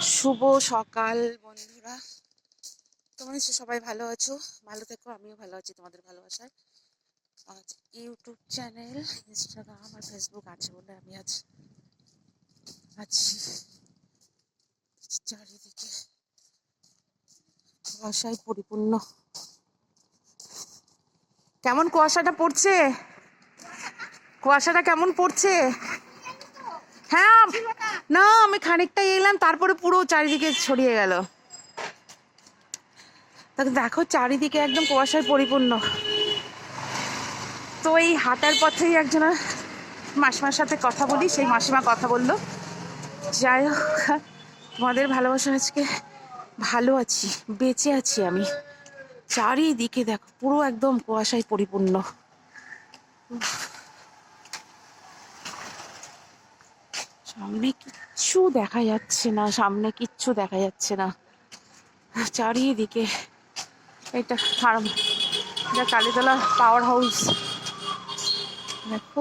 শুভ সকাল বন্ধুরা, তোমরা নিশ্চয়ই সবাই ভালো আছো। ভালো থেকো, আমিও ভালো আছি তোমাদের ভালোবাসায়। আজ ইউটিউব চ্যানেল, ইনস্টাগ্রাম আর ফেসবুক আছে বলে আমি আজ আছি। চারিদিকে কুয়াশায় পরিপূর্ণ। কেমন কুয়াশাটা পড়ছে? কুয়াশাটা কেমন পড়ছে? হ্যাঁ, না আমি খানিকটা এলাম, তারপরে পুরো চারিদিকে ছড়িয়ে গেল। দেখো চারিদিকে একদম কুয়াশায় পরিপূর্ণ। তো এই হাঁটার পথেই একজনের মাসিমার সাথে কথা বলি, সেই মাসিমা কথা বললো। যাই হোক, তোমাদের ভালোবাসা আজকে ভালো আছি, বেঁচে আছি আমি। চারিদিকে দেখো পুরো একদম কুয়াশায় পরিপূর্ণ। সামনে কিচ্ছু দেখা যাচ্ছে না, সামনে কিচ্ছু দেখা যাচ্ছে না চারিদিকে। এটা কালীতলা পাওয়ার হাউস। দেখো,